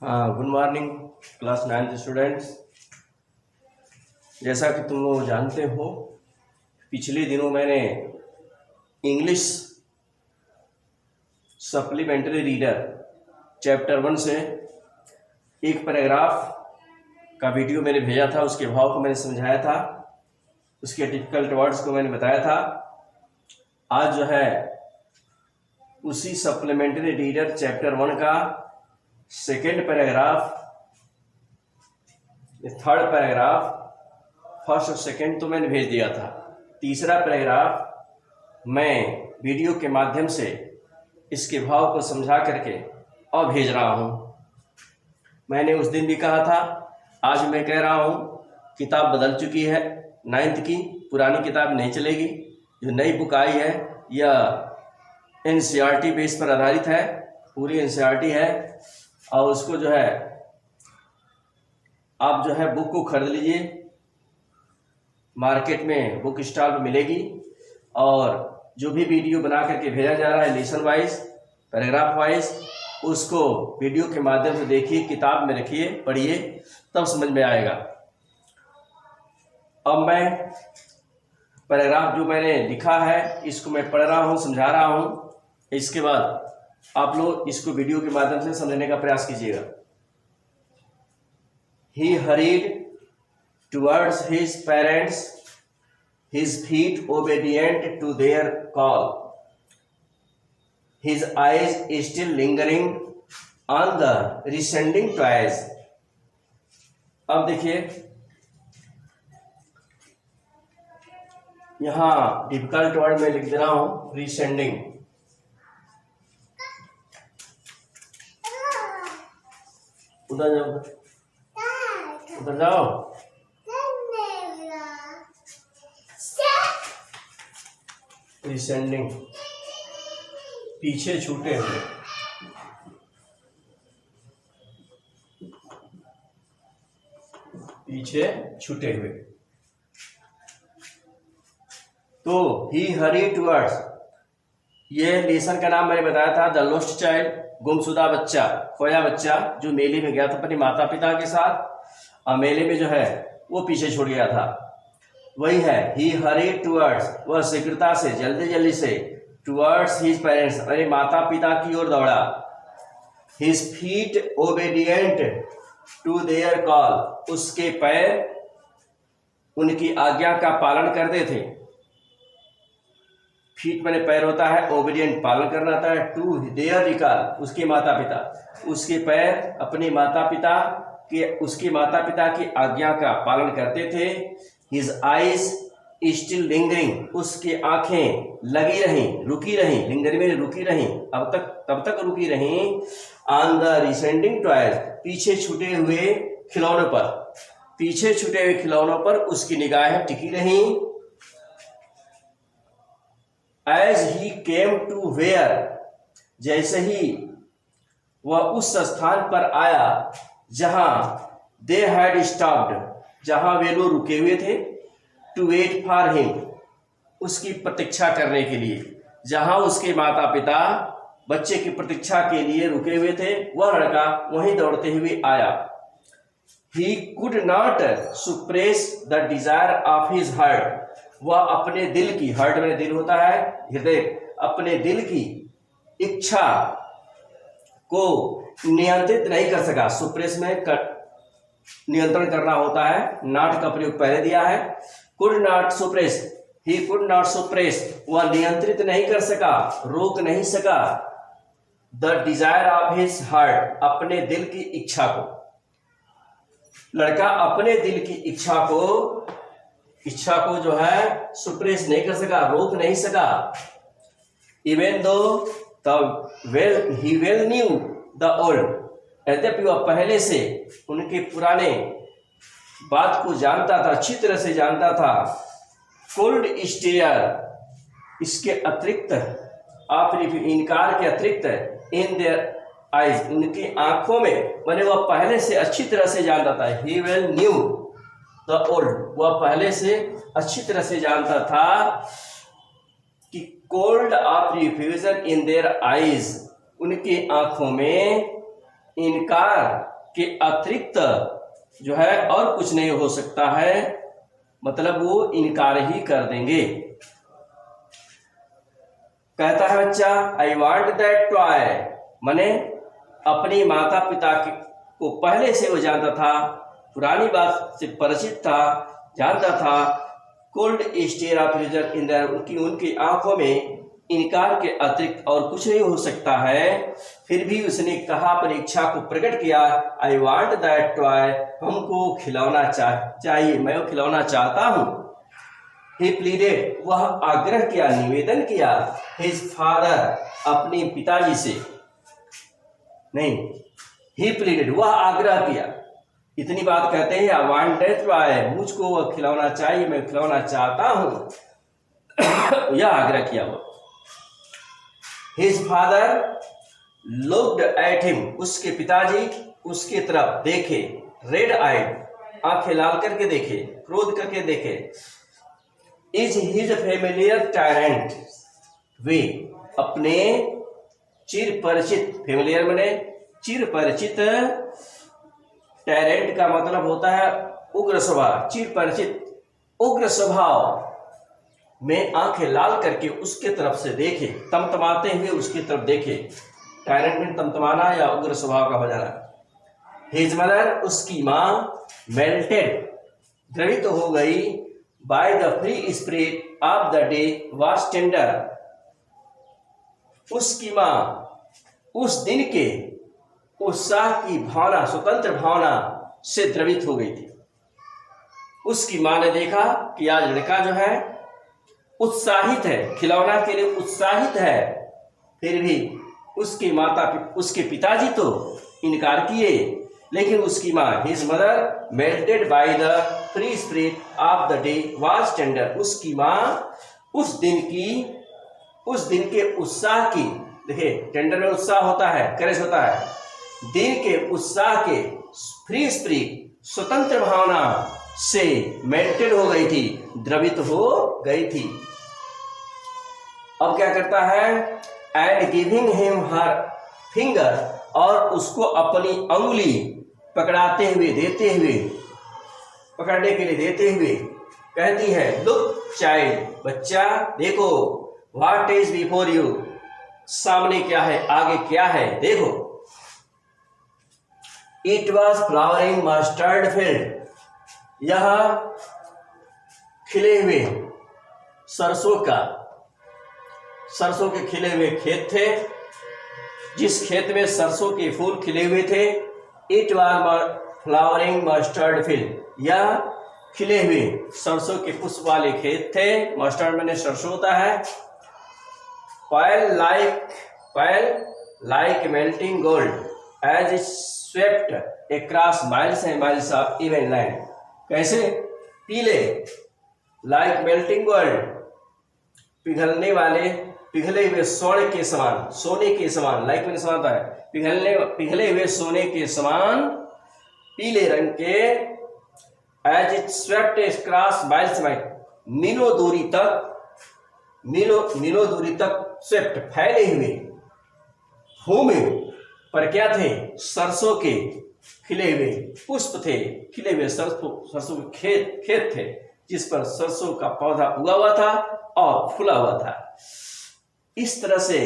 हाँ, good morning class 9th students. जैसा कि तुम लोग जानते हो, पिछले दिनों मैंने इंग्लिश सप्लीमेंट्री रीडर चैप्टर 1 से एक पैराग्राफ का वीडियो मैंने भेजा था। उसके भाव को मैंने समझाया था, उसके डिफिकल्ट वर्ड्स को मैंने बताया था। आज जो है उसी सप्लीमेंट्री रीडर चैप्टर 1 का second paragraph, third paragraph, first और सेकेंड तो मैंने भेज दिया था। तीसरा पैराग्राफ मैं वीडियो के माध्यम से इसके भाव को समझा करके अब भेज रहा हूँ। मैंने उस दिन भी कहा था, आज मैं कह रहा हूँ किताब बदल चुकी है 9th की, पुरानी किताब नहीं चलेगी। जो नई बुक आई है यह एनसीईआरटी बेस पर आधारित है, पूरी एनसीईआरटी है। और उसको जो है आप जो है बुक को खरीद लीजिए, मार्केट में बुक स्टॉल पर मिलेगी। और जो भी वीडियो बना करके भेजा जा रहा है लेसन वाइज, पैराग्राफ वाइज, उसको वीडियो के माध्यम से देखिए, किताब में रखिए, पढ़िए, तब समझ में आएगा। अब मैं पैराग्राफ जो मैंने लिखा है इसको मैं पढ़ रहा हूँ, समझा रहा हूँ। इसके बाद आप लोग इसको वीडियो के माध्यम से समझने का प्रयास कीजिएगा। He hurried towards his parents, his feet obedient to their call, his eyes still lingering on the descending toys. अब देखिए, यहां डिफिकल्ट वर्ड में लिख दे रहा हूं, रिसेंडिंग। उधर जाओ, उधर जाओ। रिसेंडिंग, पीछे छूटे हुए। पीछे छूटे हुए। तो ही हरी टुवर्ड्स, ये लेसन का नाम मैंने बताया था, द लॉस्ट चाइल्ड, गुमशुदा बच्चा, खोया बच्चा, जो मेले में गया था अपने माता पिता के साथ, और मेले में जो है वो पीछे छूट गया था, वही है। ही हरी टुवर्ड्स, वह शीघ्रता से, जल्दी जल्दी से, टुवर्ड्स हिज पेरेंट्स, अपने माता पिता की ओर दौड़ा। His feet obedient to their call, उसके पैर उनकी आज्ञा का पालन करते थे। फीट मैंने पैर होता है, ओबीडियंट पालन करना होता है, टू देयर रिकॉल, उसके माता पिता, उसके पैर अपने माता पिता के, उसके माता पिता की आज्ञा का पालन करते थे। हिज आइज स्टिल लिंगरिंग, उसकी आंखें लगी रहीं, रुकी रहीं, लिंगरिंग में रुकी रहीं, अब तक तब तक रुकी रहीं। ऑन द रिसेंडिंग टॉयज, पीछे छूटे हुए खिलौनों पर, पीछे छूटे हुए खिलौनों पर उसकी निगाहें टिकी रहीं। As he came to where, जैसे ही वह उस स्थान पर आया जहां they had stopped, जहां वे लोग रुके हुए थे, to wait for him, उसकी प्रतीक्षा करने के लिए, जहां उसके माता पिता बच्चे की प्रतीक्षा के लिए रुके हुए थे, वह लड़का वहीं दौड़ते हुए आया। He could not suppress the desire of his heart, वह अपने दिल की, हार्ट में दिल होता है, हृदय, अपने दिल की इच्छा को नियंत्रित नहीं कर सका। सुप्रेस में नियंत्रण करना होता है, नॉट का प्रयोग पहले दिया है। Could not suppress, he could not suppress, वह नियंत्रित नहीं कर सका, रोक नहीं सका, the desire of his heart, अपने दिल की इच्छा को। लड़का अपने दिल की इच्छा को जो है सुप्रेस नहीं कर सका, रोक नहीं सका। Even though he well new the old, यद्यपि वह पहले से उनके पुराने बात को जानता था, अच्छी तरह से जानता था। कोल्ड स्टेयर, इसके अतिरिक्त, आप इनकार के अतिरिक्त, इन देयर आइज, उनकी आंखों में, मैंने वह पहले से अच्छी तरह से जानता था। ही वेल न्यू द ओल्ड, वह पहले से अच्छी तरह से जानता था कि cold of refusion in their eyes, उनकी आंखों में इनकार के अतिरिक्त जो है और कुछ नहीं हो सकता है, मतलब वो इनकार ही कर देंगे। कहता है बच्चा आई वांट दैट टॉय, माने अपने माता पिता को पहले से वो जानता था, पुरानी बात से परिचित था, जानता था। Cold stare of result in their, उनकी आंखों में इनकार के अतिरिक्त और कुछ नहीं हो सकता है। फिर भी उसने कहा, अपनी इच्छा को प्रकट किया, आई वांट दैट टॉय, हमको खिलौना चाहिए, मैं वो खिलौना चाहता हूँ। He pleaded, वह आग्रह किया, निवेदन किया, his father, अपने पिताजी से, नहीं, he pleaded, वह आग्रह किया। इतनी बात कहते हैं, I want that toy, मुझको वह खिलौना चाहिए, मैं खिलौना चाहता हूं। यह आग्रह किया वो। His father looked at him, उसके पिताजी उसके तरफ देखे, रेड आइड, आंखें लाल करके देखे, क्रोध करके देखे। Is his familiar tyrant, वे अपने चिर परिचित, फेमिलियर माने चिर परिचित, टैरेंट का मतलब होता है उग्र स्वभाव, चिर परिचित उग्र स्वभाव में आंखें लाल करके उसके तरफ से देखे, तमतमाते हुए उसकी तरफ देखे। टैरेंट में तमतमाना या उग्र स्वभाव का हो जाना। हिज मदर, उसकी माँ, मेल्टेड, द्रवित हो गई, bye the free spirit of the day was tender, उसकी माँ उस दिन के उत्साह की भावना, स्वतंत्र भावना से द्रवित हो गई थी। उसकी माँ ने देखा कि आज लड़का जो है उत्साहित है, खिलौना के लिए उत्साहित है, फिर भी उसके पिताजी तो इनकार किए, लेकिन उसकी माँ, his mother melted by the free spirit of the day was tender, उसकी माँ उस दिन के उत्साह की, देखिए टेंडर में उत्साह होता है, करेज होता है, दिन के उत्साह के फ्री स्पिरिट, स्वतंत्र भावना से मेल्टेड हो गई थी, द्रवित हो गई थी। अब क्या करता है, and giving him her finger, और उसको अपनी अंगुली पकड़ाते हुए, देते हुए, पकड़ने के लिए देते हुए कहती है, लुक चाइल्ड, बच्चा देखो, व्हाट इज बिफोर यू, सामने क्या है, आगे क्या है, देखो। It was flowering mustard field, यह खिले हुए सरसों के खिले हुए खेत थे, जिस खेत में सरसों के फूल खिले हुए थे। It was flowering mustard field, यह खिले हुए सरसों के पुष्प वाले खेत थे। मस्टर्ड मैंने सरसों होता है। Pale like melting gold as it swept across miles and miles of even land, कैसे, पीले, like melting gold, पिघले हुए सोने के समान, सोने के समान, लाइक मैंने समान है, पिघले हुए सोने के समान पीले रंग के, as it swept across miles and miles, मीलों दूरी तक स्वेप्ट, फैले हुए, भूमि पर क्या थे, सरसों के खिले हुए पुष्प थे, खिले हुए सरसों के खेत थे, जिस पर सरसों का पौधा उगा हुआ था और फूला हुआ था। इस तरह से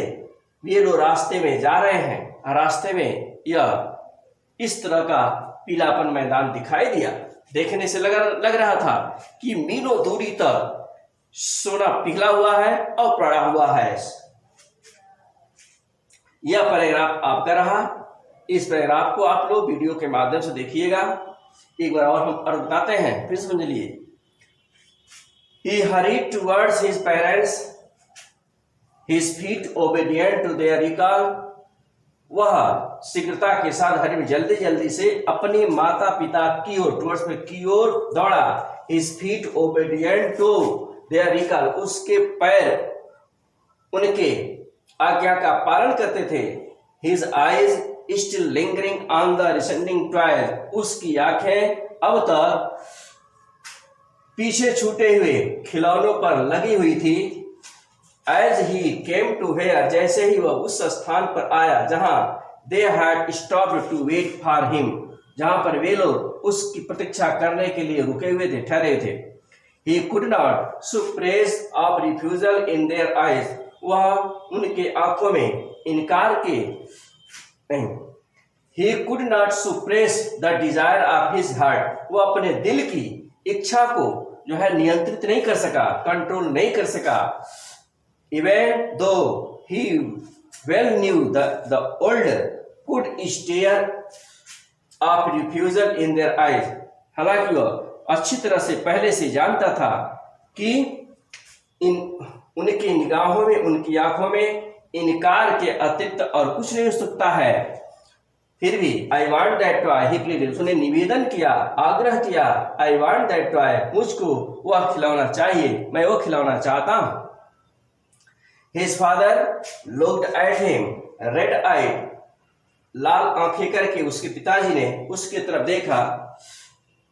ये लोग रास्ते में जा रहे हैं, रास्ते में यह इस तरह का पीलापन मैदान दिखाई दिया। देखने से लग रहा था कि मीलों दूरी तक सोना पिघला हुआ है और पड़ा हुआ है। यह पैराग्राफ आपका रहा। इस पैराग्राफ को आप लोग वीडियो के माध्यम से देखिएगा। एक बार और हम अर्थ बताते हैं, फिर समझ लिए। He hurried towards his parents, his feet obedient to their recall. वह शीघ्रता के साथ हरी में जल्दी से अपने माता पिता की ओर, टुवर्ड्स में की ओर दौड़ा। His feet obedient to their recall, उसके पैर उनके आज्ञा का पालन करते थे। His eyes still lingering on the descending toil, उसकी आंखें अब तक पीछे छूटे हुए खिलौनों पर लगी हुई थी। As he came to where, जैसे ही वह उस स्थान पर आया जहां they had stopped to wait for him, जहां पर वे लोग उसकी प्रतीक्षा करने के लिए रुके हुए थे, ठहरे थे। He could not suppress of refusal in their eyes, वह उनके आंखों में इनकार के नहीं। He could not suppress the desire of his heart, वो अपने दिल की इच्छा को जो है नियंत्रित नहीं कर सका, कंट्रोल नहीं कर सका। Even though he well knew the older could stare of refusal in their eyes, हालांकि वह अच्छी तरह से पहले से जानता था कि उनकी निगाहों में, उनकी आंखों में इनकार के अतिरिक्त और कुछ नहीं हो सकता है। फिर भी I want that toy, he pleaded, उसने निवेदन किया, आग्रह किया, आई वांट दैट टॉय, मुझको वह खिलौना चाहिए, मैं वो खिलौना चाहता हूं। His father looked at him red eyed, लाल आंखें करके उसके पिताजी ने उसकी तरफ देखा।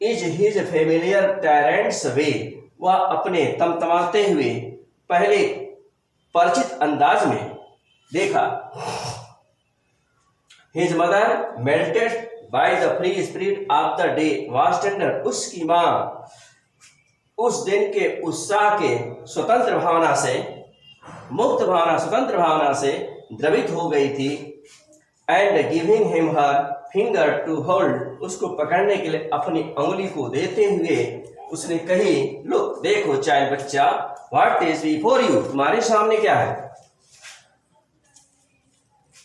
Is his familiar tyrant's way, वह अपने तमतमाते हुए पहले परिचित अंदाज में देखा। His mother melted by the free spirit of the day was tender, उसकी मां उस दिन के उत्साह के स्वतंत्र भावना से, मुक्त भावना, स्वतंत्र भावना से द्रवित हो गई थी। And giving him her finger to hold, उसको पकड़ने के लिए अपनी उंगली को देते हुए उसने कही, लो देखो चाइल्ड, बच्चा, व्हाट इज बिफोर यू, तुम्हारे सामने क्या है।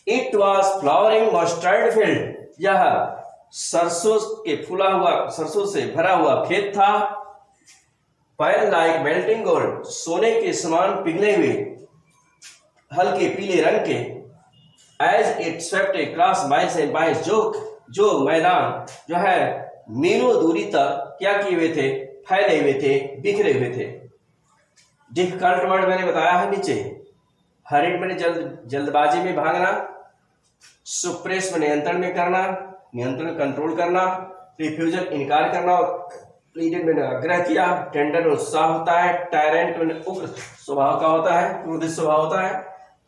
It was flowering mustard field, यह सरसों के फूला हुआ, सरसों से भरा हुआ खेत था। पेल लाइक मेल्टिंग गोल्ड, सोने के समान पिघले हुए हल्के पीले रंग के। As it swept across miles and miles, जो मैदान जो है मीलों दूरी तक क्या किए हुए थे, फैले हुए थे, बिखरे हुए थे। डिफिकल्ट वर्ड मैंने बताया है नीचे। हरिड मैंने जल्दबाजी में भागना, सुप्रेस में नियंत्रण में करना, नियंत्रण कंट्रोल करना, रिफ्यूजल इनकार करना, प्लीडेड मैंने आग्रह किया, टेंडर में उत्साह होता है, टायरेंट में उग्र स्वभाव का होता है, क्रोधित स्वभाव होता है,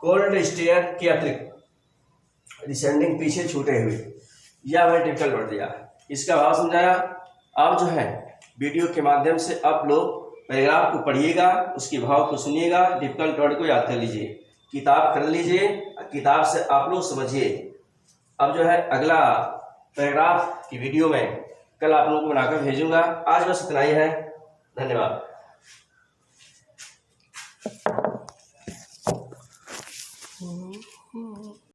कोल्ड स्टेयर के अतिरिक्त डिसेंडिंग, पीछे छूटे हुए, यह मैंने डिफिकल्ट वर्ड दिया। इसका भाव समझाया। अब जो है वीडियो के माध्यम से आप लोग पैराग्राफ को पढ़िएगा, उसके भाव को सुनिएगा, डिफिकल्ट वर्ड को याद कर लीजिए, किताब खरीद लीजिए, किताब से आप लोग समझिए। अब जो है अगला पैराग्राफ की वीडियो में कल आप लोगों को बनाकर भेजूंगा। आज बस इतना ही है, धन्यवाद।